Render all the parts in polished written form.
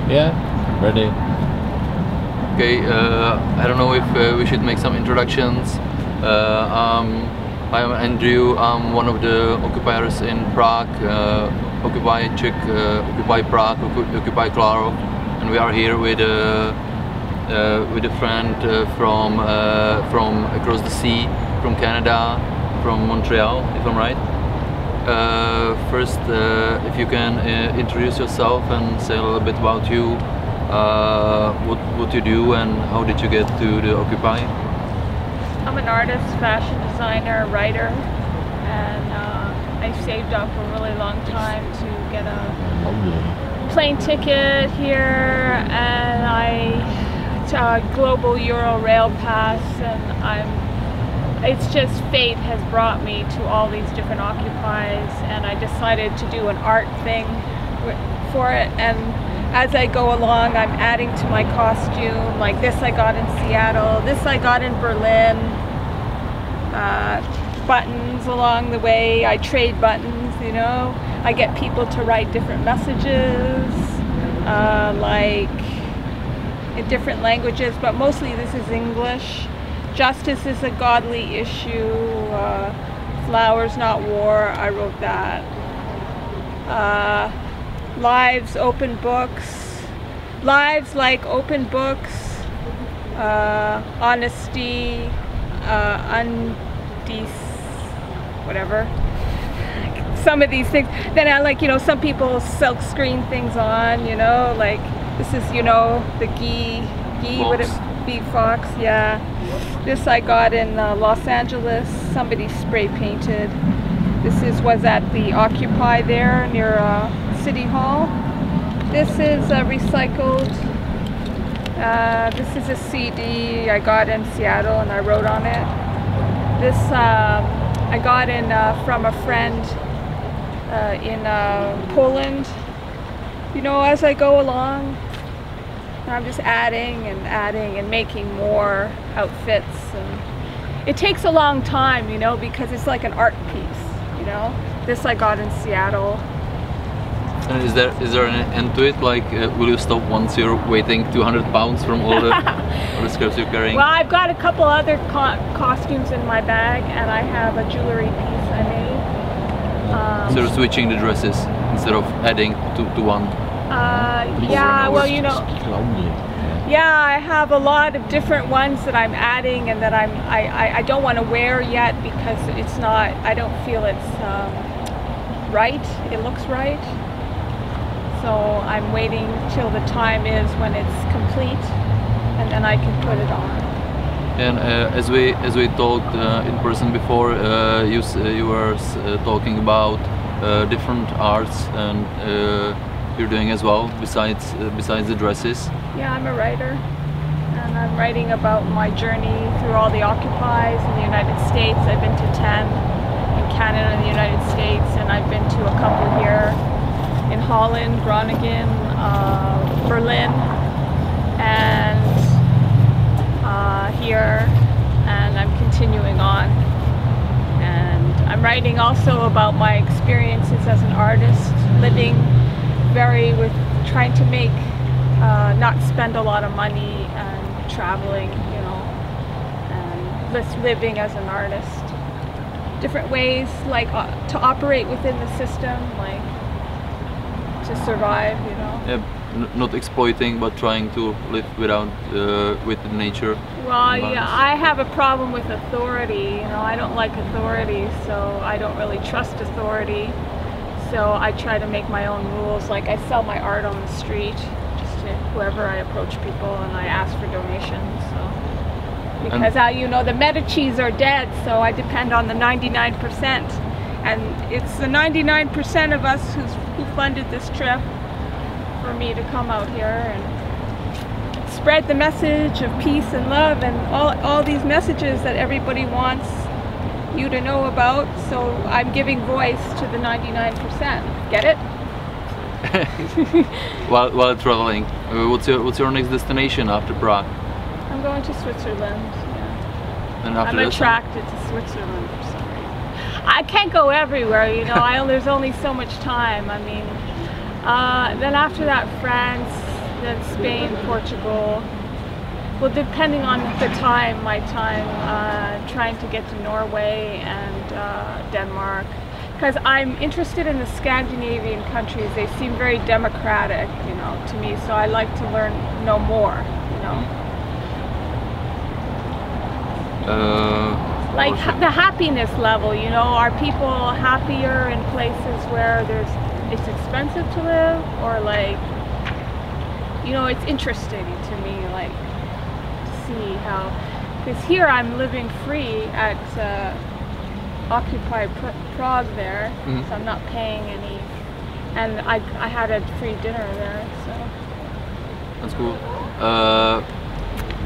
Yeah, ready. Okay, I don't know if we should make some introductions. I'm Andrew. I'm one of the occupiers in Prague, Occupy Czech, Occupy Prague, Occupy Klarov, and we are here with a friend from across the sea, from Canada, from Montreal, if I'm right. First, if you can introduce yourself and say a little bit about you, what you do and how did you get to the Occupy? I'm an artist, fashion designer, writer, and I saved up a really long time to get a plane ticket here, and it's a global Euro rail pass, and it's just fate has brought me to all these different occupies, and I decided to do an art thing for it, and as I go along I'm adding to my costume. Like this I got in Seattle, this I got in Berlin, buttons along the way. I trade buttons, you know. I get people to write different messages, like in different languages, but mostly this is English. Justice is a godly issue. Flowers, not war. I wrote that. Lives, open books. Lives like open books. Honesty. Whatever. Some of these things. Then I like, you know, some people silk screen things on, you know, like this is, you know, the Fox, yeah. This I got in Los Angeles. Somebody spray painted. This was at the Occupy there near City Hall. This is recycled. This is a CD I got in Seattle and I wrote on it. This I got in from a friend in Poland. You know, as I go along, I'm just adding and making more outfits, and it takes a long time, you know, because it's like an art piece, you know. This I got in Seattle. And is there an end to it? Like, will you stop once you're weighing 200 pounds from all the scraps you're carrying? Well, I've got a couple other costumes in my bag, and I have a jewelry piece I made. So you're switching the dresses instead of adding to one. Yeah, well, you know, yeah, I have a lot of different ones that I'm adding and that I don't want to wear yet because it's not, I don't feel it's right, it looks right. So I'm waiting till the time is when it's complete, and then I can put it on. And as we talked in person before, you were talking about different arts and you're doing as well besides the dresses. Yeah, I'm a writer, and I'm writing about my journey through all the occupies in the United States. I've been to 10 in Canada and the United States, and I've been to a couple here in Holland, Groningen, Berlin, and here, and I'm continuing on. And I'm writing also about my experiences as an artist, living trying to make, not spend a lot of money and traveling, you know, and just living as an artist. Different ways, like to operate within the system, like to survive, you know. Yeah, not exploiting, but trying to live with nature. Well, yeah, I have a problem with authority, you know. I don't like authority, so I don't really trust authority. So I try to make my own rules. Like I sell my art on the street, just to whoever I approach people, and I ask for donations. So because you know, the Medicis are dead, so I depend on the 99%, and it's the 99% of us who funded this trip for me to come out here and spread the message of peace and love and all these messages that everybody wants you to know about. So I'm giving voice to the 99%. Get it? While traveling, what's your next destination after Prague? I'm going to Switzerland. Yeah. And after I'm attracted to Switzerland for some reason. I can't go everywhere, you know. There's only so much time. I mean, then after that, France, then Spain, Portugal. Well, depending on the time, my time, trying to get to Norway and Denmark. Because I'm interested in the Scandinavian countries. They seem very democratic, you know, to me. So I like to know more, you know. Like the happiness level, you know. Are people happier in places where it's expensive to live, or like, you know, it's interesting to me, like, to see how. Because here I'm living free at Occupy Prague there, so I'm not paying any, and I had a free dinner there, so. That's cool.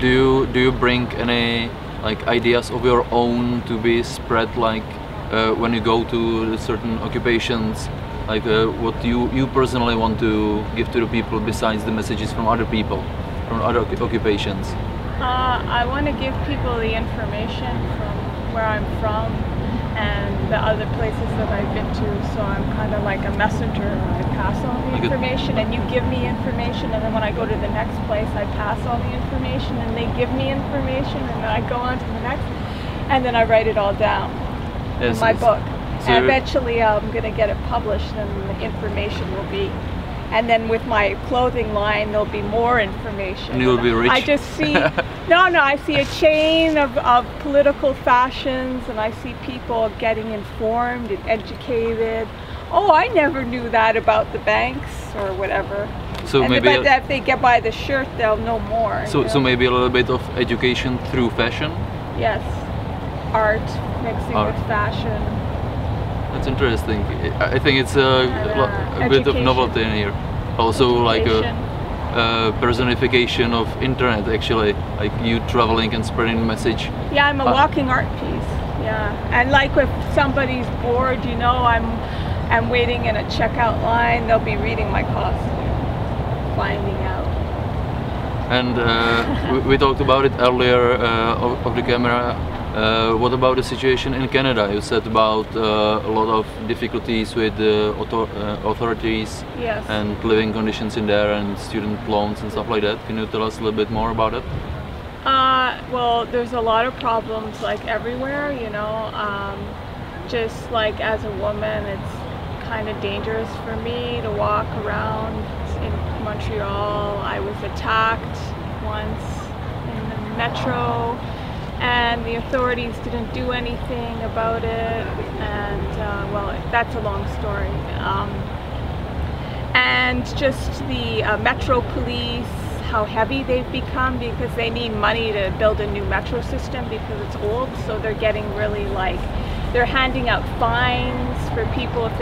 Do you bring any like ideas of your own to be spread, like when you go to certain occupations, like what you personally want to give to the people besides the messages from other people, from other occupations? I want to give people the information from where I'm from and the other places that I've been to, so I'm kind of like a messenger. I pass on the information and you give me information, and then when I go to the next place I pass on the information and they give me information, and then I go on to the next, and then I write it all down in my book. So and eventually I'm going to get it published, and the information will be, and then with my clothing line there'll be more information. And you'll be rich. I just see, I see a chain of political fashions, and I see people getting informed and educated. Oh, I never knew that about the banks or whatever. So and maybe if they get by the shirt, they'll know more. So maybe a little bit of education through fashion? Yes. Art, mixing with fashion. That's interesting. I think it's a bit of novelty in here. Also, like a personification of internet, actually, like you traveling and spreading the message. Yeah, I'm a walking art piece. Yeah, and like if somebody's bored, you know, I'm waiting in a checkout line, they'll be reading my costume, finding out. And we talked about it earlier of the camera. What about the situation in Canada? You said about a lot of difficulties with authorities, yes, and living conditions in there, and student loans and stuff like that. Can you tell us a little bit more about it? Well, there's a lot of problems like everywhere, you know. Just like as a woman, it's kind of dangerous for me to walk around in Montreal. I was attacked once in the metro, and the authorities didn't do anything about it, and well, that's a long story. And just the metro police, how heavy they've become, because they need money to build a new metro system because it's old, so they're getting really like, they're handing out fines for people if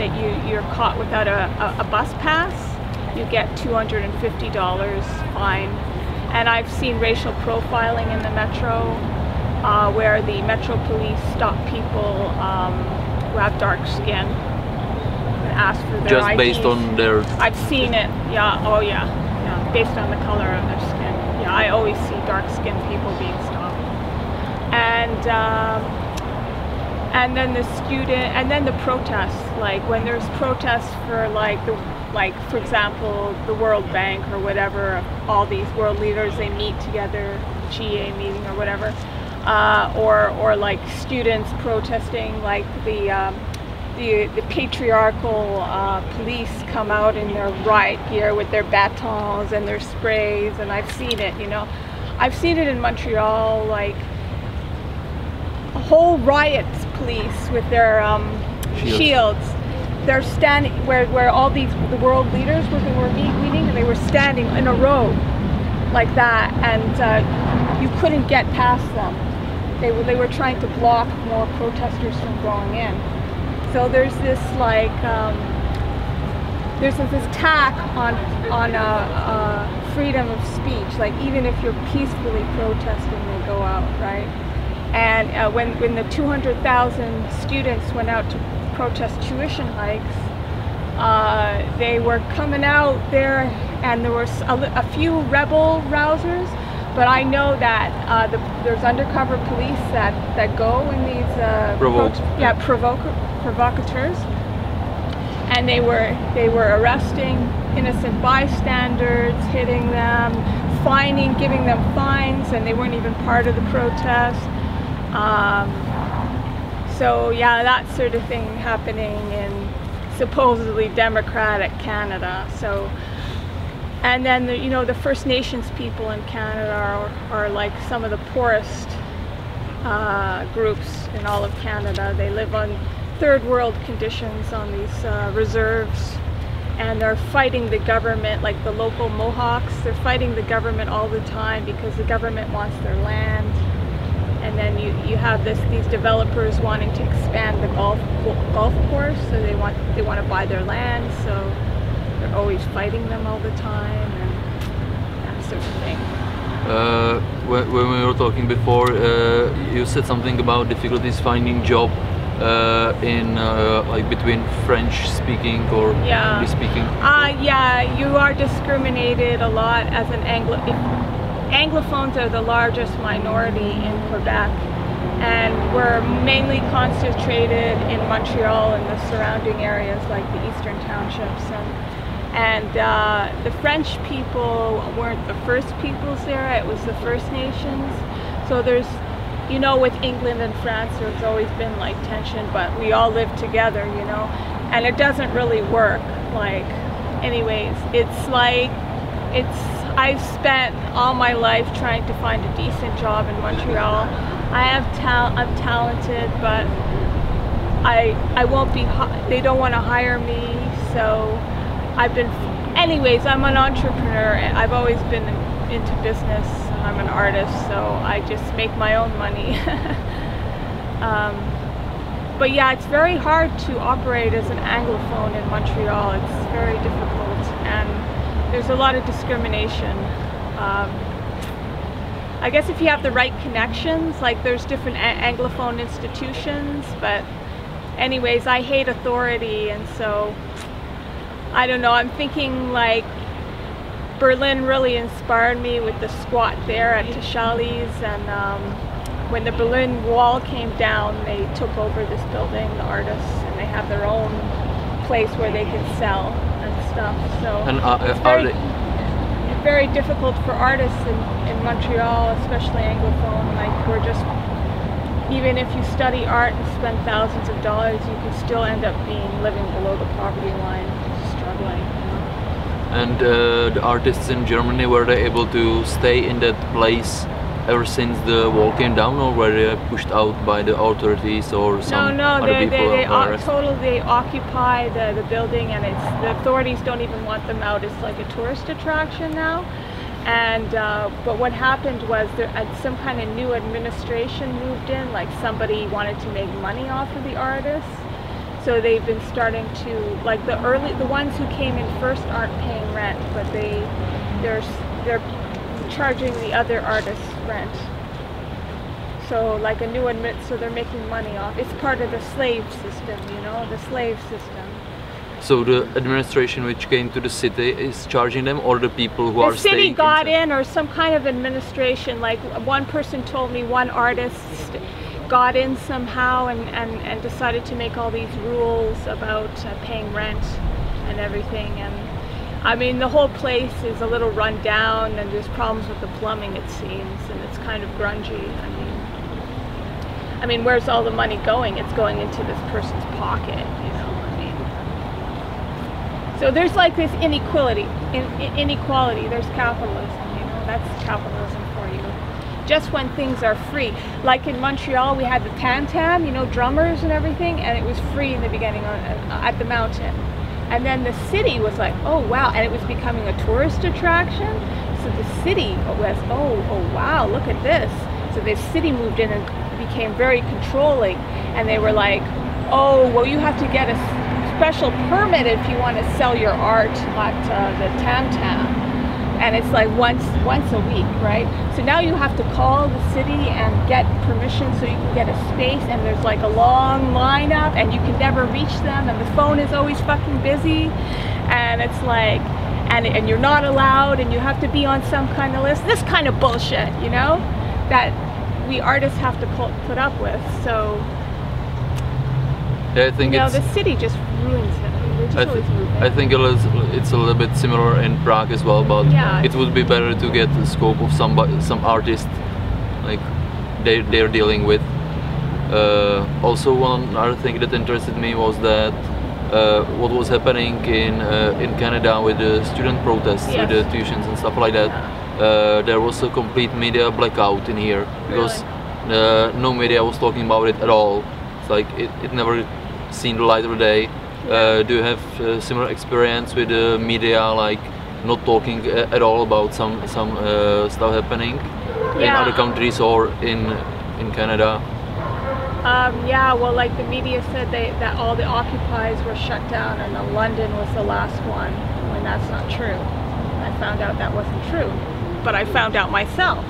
you're caught without a bus pass. You get $250 fine. And I've seen racial profiling in the metro, where the metro police stop people who have dark skin and ask for their just IDs. Based on their... I've seen it, yeah, oh yeah, based on the color of their skin. Yeah, I always see dark skinned people being stopped. And then the protests, like when there's protests for for example, the World Bank or whatever, all these world leaders, they meet together, GA meeting or whatever, or like students protesting, like the patriarchal police come out in their riot gear with their batons and their sprays, and I've seen it, you know. I've seen it in Montreal, like a whole riot police with their shields. They're standing where all the world leaders were meeting, and they were standing in a row like that, and you couldn't get past them. They were trying to block more protesters from going in. So there's this like there's this attack on freedom of speech. Like even if you're peacefully protesting, they go out, right? And when the 200,000 students went out to protest tuition hikes, they were coming out there, and there were a few rebel rousers, but I know that there's undercover police that go in these provocateurs, and they were arresting innocent bystanders, hitting them, fining, giving them fines, and they weren't even part of the protest. So yeah, that sort of thing happening in supposedly democratic Canada. So, and then the First Nations people in Canada are like some of the poorest groups in all of Canada. They live on third world conditions on these reserves, and they're fighting the government, like the local Mohawks. They're fighting the government all the time because the government wants their land. And then you have these developers wanting to expand the golf course, so they want to buy their land, so they're always fighting them all the time and that sort of thing. When we were talking before, you said something about difficulties finding job in like between French speaking or English speaking. Yeah, you are discriminated a lot as an Anglophones are the largest minority in Quebec, and we're mainly concentrated in Montreal and the surrounding areas like the eastern townships, and the French people weren't the first peoples there, it was the First Nations. So there's, with England and France there's always been like tension, but we all live together, and it doesn't really work. Like, anyways, I've spent all my life trying to find a decent job in Montreal. I'm talented, but I won't be. They don't want to hire me, so anyways, I'm an entrepreneur. I've always been into business. I'm an artist, so I just make my own money. But yeah, it's very hard to operate as an Anglophone in Montreal. It's very difficult, and there's a lot of discrimination. I guess if you have the right connections, like there's different Anglophone institutions, but anyways, I hate authority, and so I don't know, I'm thinking like Berlin really inspired me with the squat there at Tischali's, and when the Berlin Wall came down, they took over this building, the artists, and they have their own place where they can sell and stuff. So it's very difficult for artists in Montreal, especially Anglophone. Like, we're just, even if you study art and spend thousands of dollars, you can still end up living below the poverty line, struggling. And the artists in Germany, were they able to stay in that place ever since the wall came down, or were they pushed out by the authorities or some other people? They occupy the building, and the authorities don't even want them out. It's like a tourist attraction now. And but what happened was some kind of new administration moved in, like somebody wanted to make money off of the artists. So they've been starting to, like the ones who came in first aren't paying rent, but they're charging the other artists rent. So like a new so they're making money off. It's part of the slave system, the slave system. So the administration which came to the city is charging them, or the people who are staying? The city got in, or some kind of administration. Like one person told me one artist got in somehow and decided to make all these rules about paying rent and everything. And I mean, the whole place is a little run down, and there's problems with the plumbing, it seems, and it's kind of grungy. I mean, where's all the money going? It's going into this person's pocket, So there's like this inequality. There's capitalism, that's capitalism for you. Just when things are free. Like in Montreal, we had the tam-tam, drummers and everything, and it was free in the beginning at the mountain. And then the city was like, oh wow, and it was becoming a tourist attraction. So the city was, oh wow, look at this. So the city moved in and became very controlling, and they were like, oh, well, you have to get a special permit if you want to sell your art at the tam-tam. And it's like once a week, right? So now you have to call the city and get permission so you can get a space, and there's like a long lineup, and you can never reach them, and the phone is always fucking busy, and it's like, and you're not allowed, and you have to be on some kind of list. This kind of bullshit, that we artists have to put up with. So yeah, I think the city just ruins it. They're just always moving. I think it's a little bit similar in Prague as well, but Yeah, it would be better to get the scope of some artist like they're dealing with. Also, one other thing that interested me was that what was happening in Canada with the student protests, Yes. with the tuitions and stuff like that. There was a complete media blackout in here because no media was talking about it at all. It's like it never seen the light of the day. Do you have similar experience with the media, like not talking at all about some stuff happening in other countries or in Canada? Yeah, well, like the media said that all the occupies were shut down and that London was the last one, when that's not true. I found out that wasn't true, but I found out myself,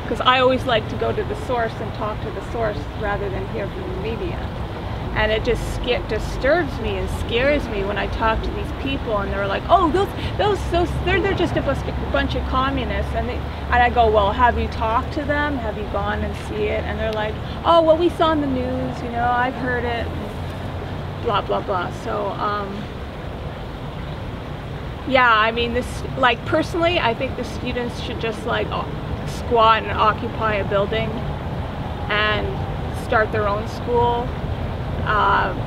because I always like to go to the source and talk to the source rather than hear from the media. And it just disturbs me and scares me when I talk to these people and they're like, oh, they're just a bunch of communists. And I go, well, have you talked to them? Have you gone and see it? And they're like, oh, well, we saw in the news, you know, I've heard it, blah, blah, blah. So, yeah, I mean, like, personally, I think the students should just, like, squat and occupy a building and start their own school.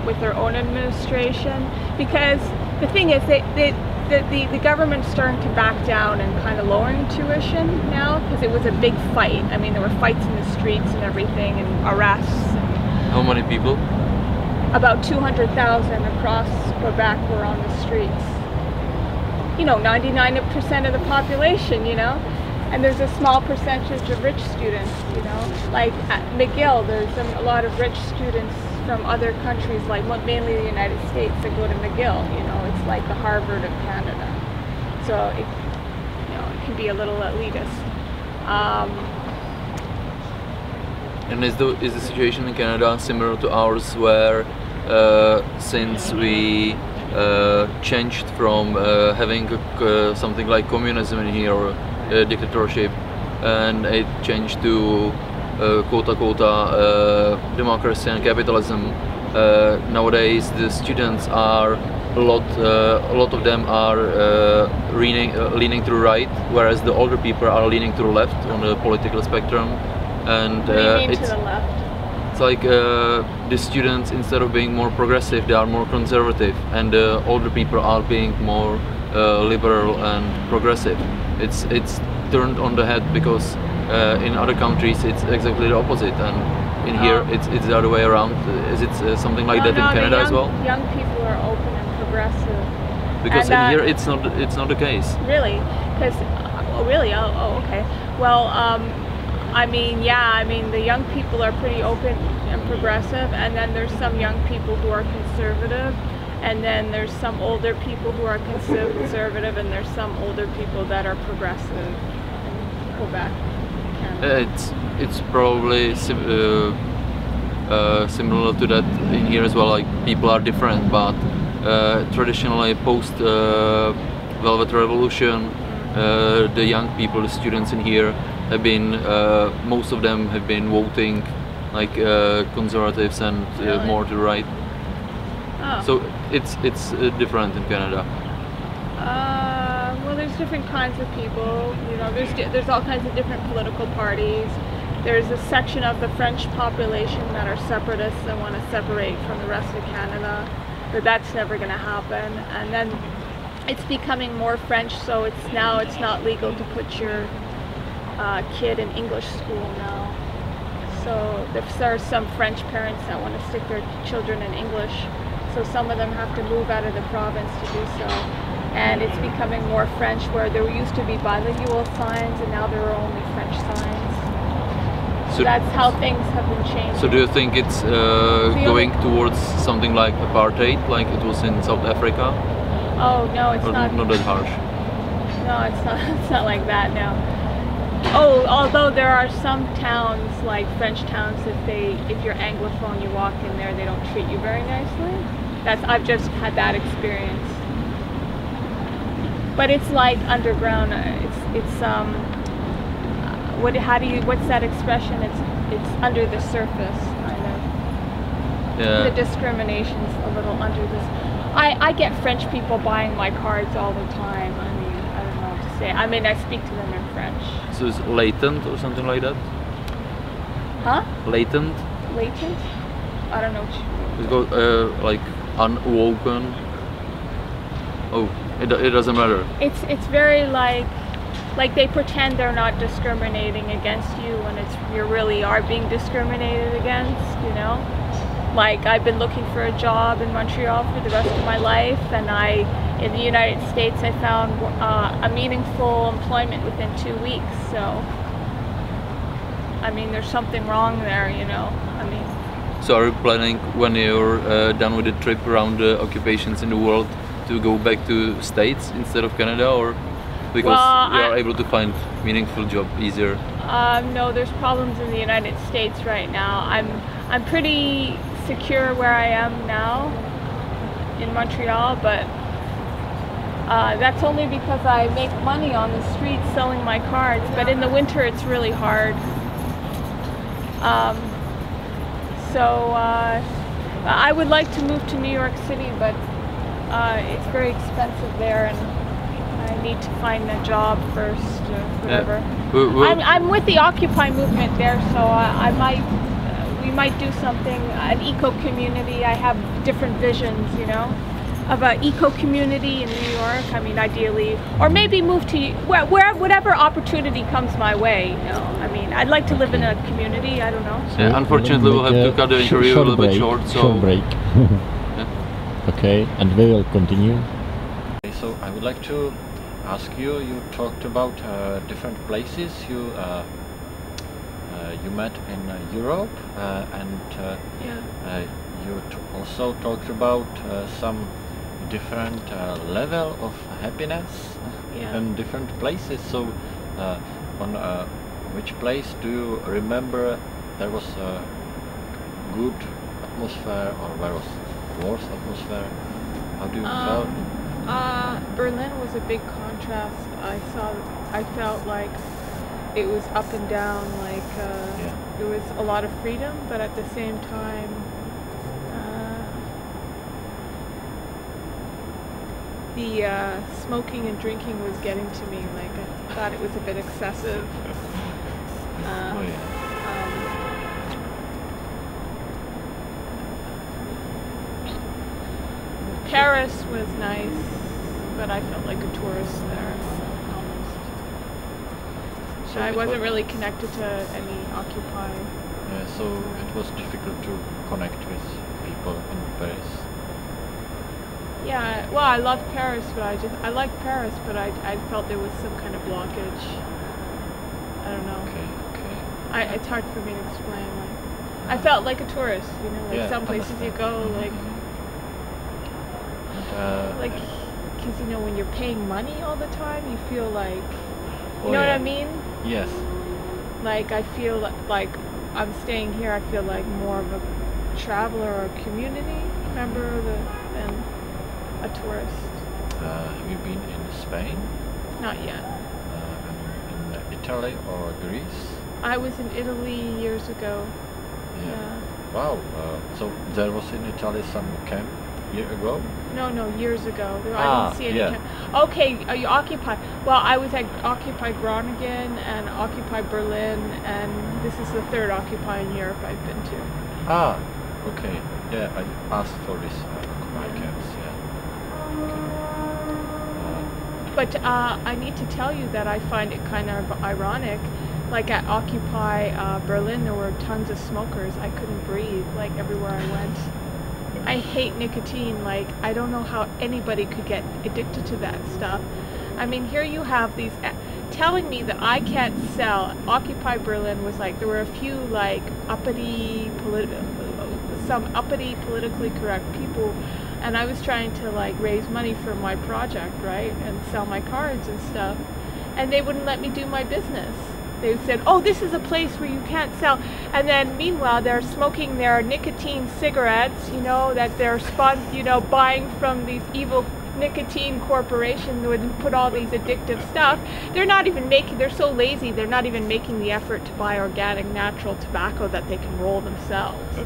With their own administration, because the thing is the government's starting to back down and kind of lowering tuition now, because it was a big fight. I mean, there were fights in the streets and everything, and arrests. How many people? About 200,000 across Quebec were on the streets. You know, 99% of the population, you know. And there's a small percentage of rich students, you know. Like at McGill, there's a lot of rich students from other countries, like mainly the United States, that go to McGill. You know, it's like the Harvard of Canada. So it, you know, it can be a little elitist. And is the situation in Canada similar to ours, where since we changed from having something like communism in here, or dictatorship, and it changed to quota democracy and capitalism. Nowadays, the students are a lot of them are leaning to the right, whereas the older people are leaning to the left on the political spectrum. And what do you mean to the left? It's like the students, instead of being more progressive, they are more conservative, and the older people are being more liberal and progressive. It's turned on the head, because in other countries it's exactly the opposite, and in here it's the other way around. Is it something like that in Canada as well? Young people are open and progressive. Because in here it's not the case. Really? Because really? Oh, okay. Well, I mean, yeah. I mean, the young people are pretty open and progressive, and then there's some young people who are conservative. And then there's some older people who are conservative, and there's some older people that are progressive in Quebec, Canada. It's probably similar to that in here as well. Like, people are different, but traditionally post Velvet Revolution, the young people, the students in here, have been most of them have been voting like conservatives and more to the right. Oh. So it's different in Canada. Well, there's different kinds of people. You know, there's all kinds of different political parties. There's a section of the French population that are separatists and want to separate from the rest of Canada, but that's never going to happen. And then it's becoming more French, so it's not legal to put your kid in English school now. So there are some French parents that want to stick their children in English. So some of them have to move out of the province to do so. And it's becoming more French, where there used to be bilingual signs and now there are only French signs. So that's how things have been changing. So do you think it's going towards something like apartheid, like it was in South Africa? Oh, no, it's not. Not that harsh. No, it's not like that, no. Oh, although there are some towns, like French towns, if you're Anglophone, you walk in there, they don't treat you very nicely. I've just had that experience. But it's like underground. What's that expression? It's under the surface, kind of. Yeah. The discrimination's a little under this. I get French people buying my cards all the time. I mean, I don't know what to say. I mean, I speak to them in French. So it's latent or something like that? Huh? Latent? Latent? I don't know what you mean. It's called like unawoken. Oh, it doesn't matter. It's very like they pretend they're not discriminating against you when you really are being discriminated against, you know? Like, I've been looking for a job in Montreal for the rest of my life, and in the United States, I found a meaningful employment within 2 weeks, so, I mean, there's something wrong there, you know? I mean... So are you planning, when you're done with the trip around the occupations in the world, to go back to States instead of Canada, or because you are able to find meaningful job easier? No, there's problems in the United States right now. I'm pretty secure where I am now in Montreal, but that's only because I make money on the streets selling my cards. But in the winter, it's really hard. I would like to move to New York City, but it's very expensive there, and I need to find a job first, whatever. Yeah. I'm with the Occupy movement there, so we might do something, an eco community. I have different visions, you know, of an eco community in New York. I mean, ideally, or maybe move to whatever opportunity comes my way. You know, I mean, I'd like to live in a community. I don't know. Yeah, unfortunately, we'll have to cut the interview a little bit short. So short break. Okay, and we will continue. Okay, so I would like to ask you. You talked about different places you met in Europe, and you also talked about some different level of happiness in different places. So, on which place do you remember there was a good atmosphere, or where was worse atmosphere? How do you feel? Berlin was a big contrast. I felt like it was up and down, like there was a lot of freedom, but at the same time the smoking and drinking was getting to me. Like, I thought it was a bit excessive. Paris was nice, but I felt like a tourist there almost. So I wasn't really connected to any Occupy. Yeah, so it was difficult to connect with people in Paris. Yeah, well, I love Paris, but I like Paris, but I felt there was some kind of blockage. I don't know. Okay. It's hard for me to explain. Like, I felt like a tourist, you know, like some places you go, like, because you know, when you're paying money all the time, you feel like, you know what I mean? Yes. Like, I feel like I'm staying here. I feel like more of a traveler or a community member than a tourist. Have you been in Spain? Not yet. In Italy or Greece? I was in Italy years ago. Yeah. Wow. So there was in Italy some camp year ago? No, years ago. I didn't see any camp. Okay, are you Occupy? Well, I was at Occupy Groningen and Occupy Berlin, and this is the third Occupy in Europe I've been to. Ah, okay. Yeah, I asked for this Occupy camps, yeah. But I need to tell you that I find it kind of ironic. Like at Occupy Berlin, there were tons of smokers. I couldn't breathe, like, everywhere I went. I hate nicotine. Like, I don't know how anybody could get addicted to that stuff. I mean, here you have these telling me that I can't sell. Occupy Berlin was like, there were a few like some uppity politically correct people, and I was trying to like raise money for my project, right, and sell my cards and stuff, and they wouldn't let me do my business. They said, oh, this is a place where you can't sell. And then meanwhile, they're smoking their nicotine cigarettes, you know, that they're buying from these evil nicotine corporations would put all these addictive stuff. They're so lazy, they're not even making the effort to buy organic, natural tobacco that they can roll themselves.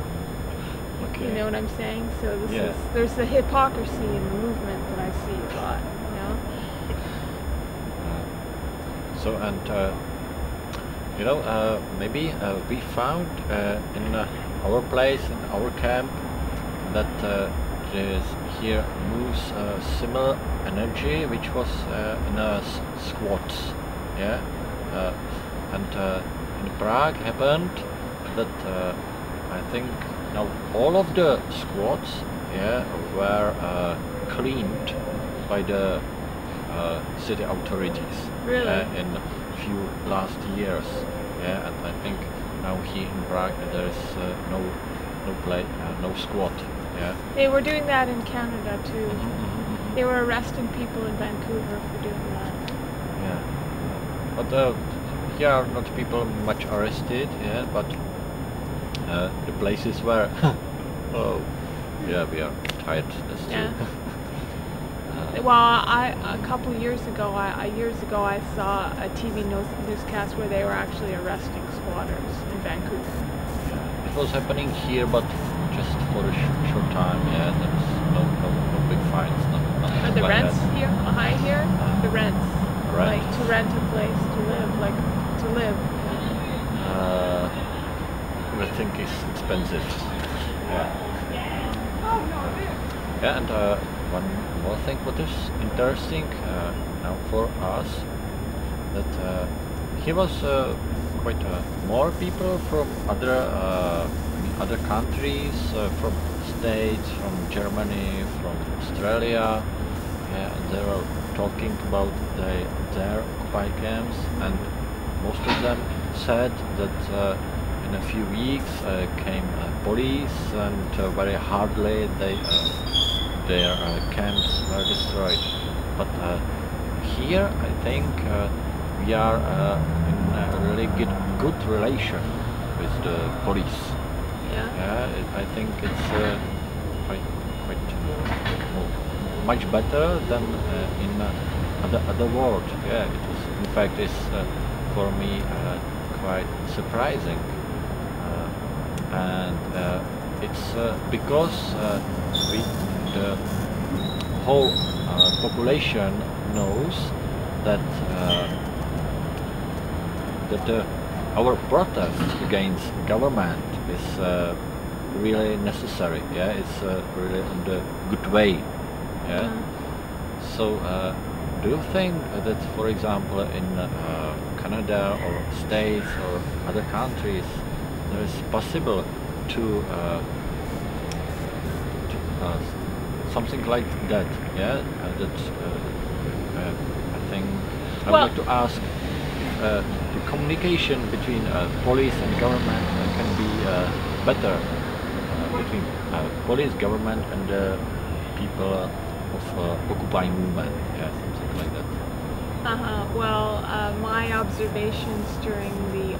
You know what I'm saying? So this Yeah. is, there's the hypocrisy in the movement that I see a lot, you know? So, and you know, maybe we found in our place, in our camp, that there's here moves similar energy which was in squats, yeah, and in Prague happened that I think now all of the squats, yeah, were cleaned by the city authorities. Really? In a few last years, yeah, and I think now here in Prague there is no squat, yeah. They were doing that in Canada too. Mm-hmm. They were arresting people in Vancouver for doing that. Yeah, but here are not people much arrested, yeah, but the places where, oh, yeah, we are tired. That's true. Yeah. Well, a couple years ago, I saw a TV newscast where they were actually arresting squatters in Vancouver. Yeah. It was happening here, but just for a short time. Yeah, there was no big fines. Are the like rents that. here high here? The rents, Rent? like to rent a place to live, like to live. Everything is expensive. Yeah. Yeah, and one more thing what is interesting now for us, that here was quite more people from other countries, from States, from Germany, from Australia, and they were talking about their occupied camps, and most of them said that in a few weeks came police, and very hardly their camps were destroyed. But here I think we are in a really good relation with the police. Yeah. I think it's quite much better than in other world. Yeah, it was, in fact, is for me quite surprising, and it's because the whole population knows that our protest against government is really necessary. Yeah, it's really on the good way. Yeah. So, do you think that, for example, in Canada or States or other countries, there is possible to something like that? Yeah, I think I would like to ask if the communication between police and government can be better between police, government, and people of Occupy movement, yeah, something like that. Well, my observations during the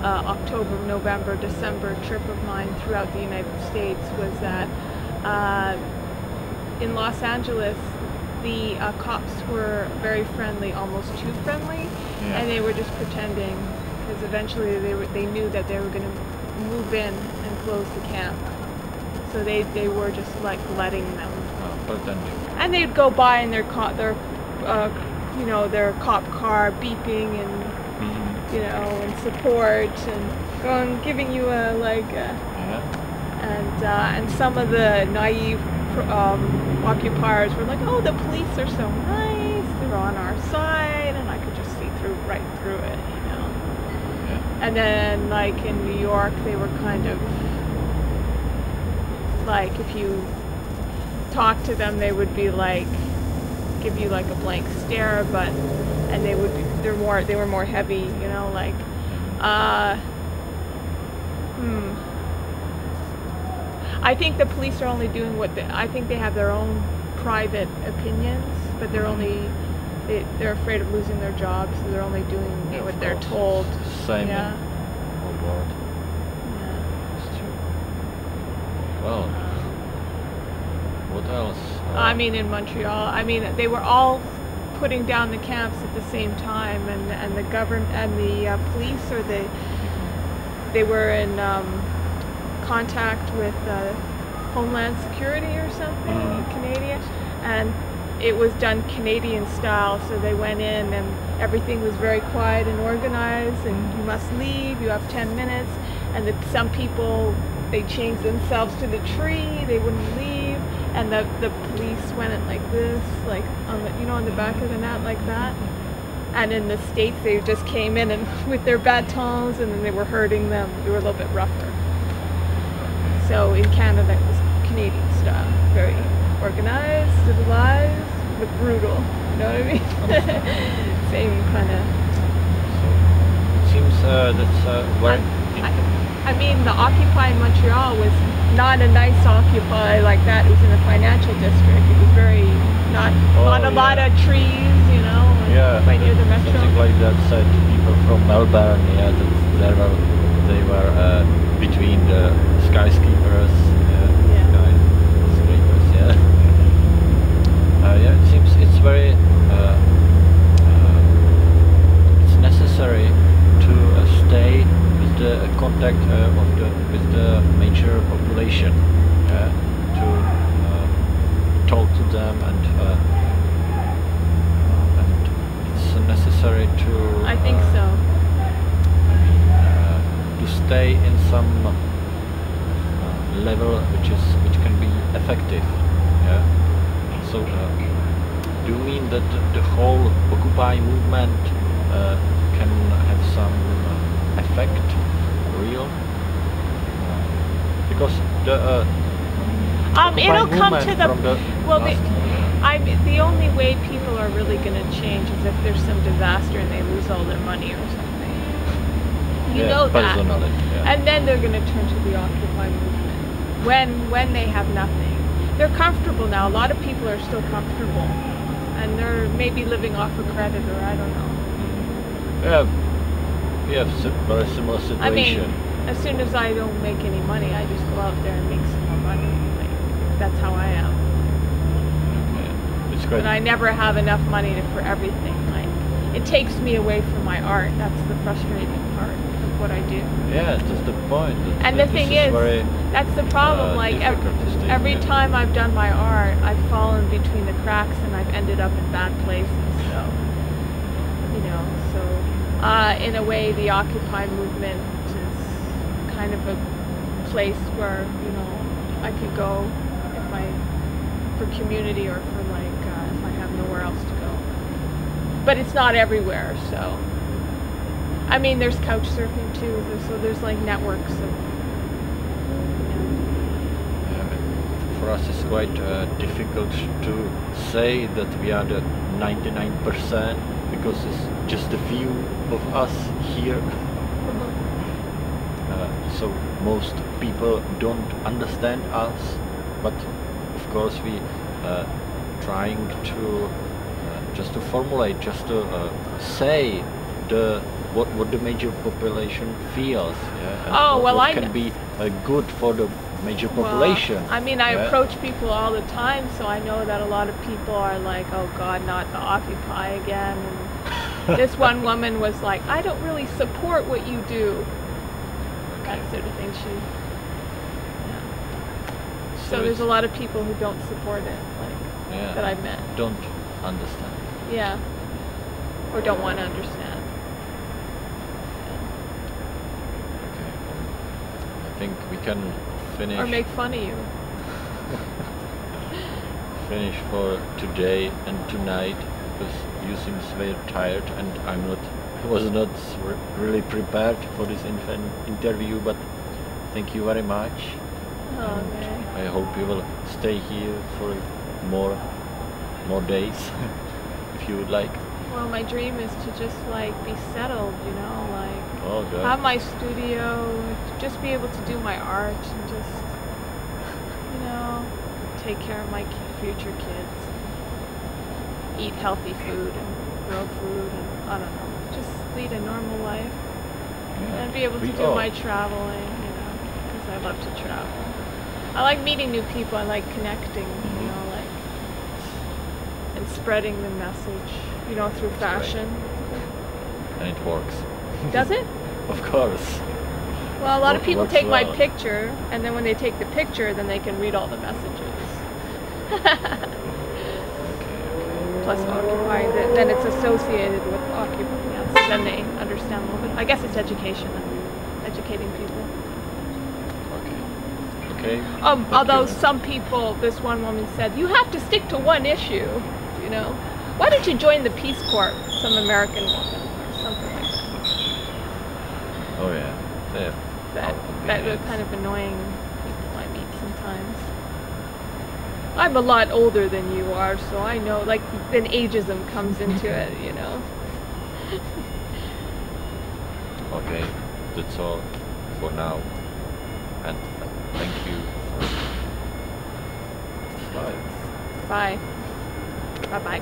October, November, December trip of mine throughout the United States was that in Los Angeles, the cops were very friendly, almost too friendly, and they were just pretending, because eventually they knew that they were going to move in and close the camp. So they were just like letting them. Pretending. And they'd go by in their their cop car beeping and and support and going giving you a and some of the naive occupiers were like, oh, the police are so nice, they're on our side, and I could just see right through it, And then like in New York, they were kind of like, if you talk to them, they would be like, give you like a blank stare, and they were more heavy, like I think the police are only doing I think they have their own private opinions, but they're afraid of losing their jobs, so they're only doing what they're told. Same. Yeah. Oh God. Yeah. It's true. Well, what else? I mean, in Montreal, they were all putting down the camps at the same time, and the government and the police, they were in contact with Homeland Security or something, Canadian, and it was done Canadian style. So they went in and everything was very quiet and organized, and you must leave, you have 10 minutes, and some people, they changed themselves to the tree, they wouldn't leave, and the police went in like this, like on the, you know, on the back of the net like that. And in the States, they just came in and with their batons, and then they were hurting them. They were a little bit rougher. So in Canada, it was Canadian style, very organized, civilized, but brutal. You know what I mean? Same kind of. So it seems that's where. I mean, the Occupy in Montreal was not a nice Occupy like that. It was in the financial district. It was very not a lot of trees, you know. Right near the metro. Something like that said people from Melbourne. Yeah, that they were between the skyscrapers. Skyscrapers. Yeah. Yeah. It seems it's very. It's necessary to stay with the contact with the major population. To talk to them and necessary to. I think so. To stay in some level which can be effective. Yeah. So, do you mean that the whole Occupy movement can have some effect, real? Because the it'll come to the the only way people are really going to change is if there's some disaster and they lose all their money or something. You know that. And then they're going to turn to the Occupy movement when they have nothing. They're comfortable now. A lot of people are still comfortable, and they're maybe living off a credit, or I don't know. Yeah, we have very similar situation. I mean, as soon as I don't make any money, I just go out there and make some more money. Like, that's how I am. It's great. But I never have enough money for everything. Like, it takes me away from my art. That's the frustrating part of what I do. Yeah, that's the point. And the thing is, that's the problem. Like every time I've done my art, I've fallen between the cracks and I've ended up in bad places. So, you know, in a way, the Occupy movement is kind of a place where, you know, I could go for community or for like if I have nowhere else to go. But it's not everywhere, so. I mean, there's couch surfing too, so there's like networks of. For us, it's quite difficult to say that we are the 99% because it's just a few of us here. So most people don't understand us, but of course we trying to just to formulate, just to say what the major population feels. Yeah, and what can be good for the major population. Well, I mean, I approach people all the time, so I know that a lot of people are like, oh God, not the Occupy again. And this one woman was like, I don't really support what you do. That sort of thing. So there's a lot of people who don't support it, like that I've met. Don't understand. Yeah. Or don't want to understand. Okay. I think we can finish. Or make fun of you. Finish for today and tonight, because you seem very tired and I was not really prepared for this interview, but thank you very much. Okay. I hope you will stay here for more days if you would like. Well, my dream is to just like be settled, you know, like have my studio, just be able to do my art and just, you know, take care of my future kids, eat healthy food and grow food and I don't know, just lead a normal life and be able to do my traveling, you know, because I love to travel. I like meeting new people, I like connecting, you know, like, and spreading the message, you know, through fashion. And it works. Does it? Of course. Well, a lot of people What's take my that? picture, and then when they take the picture, then they can read all the messages. Plus Occupy, then it's associated with Occupy. Yes, then they understand a little bit. I guess it's education, educating people. Okay. Although some people, this one woman said, you have to stick to one issue, you know. Why don't you join the Peace Corps, some American woman, or something like that. Oh yeah. That are kind of annoying people I meet sometimes. I'm a lot older than you are, so I know, like, then ageism comes into it, you know. Okay, that's all for now. And thank you. Bye. Bye. Bye-bye.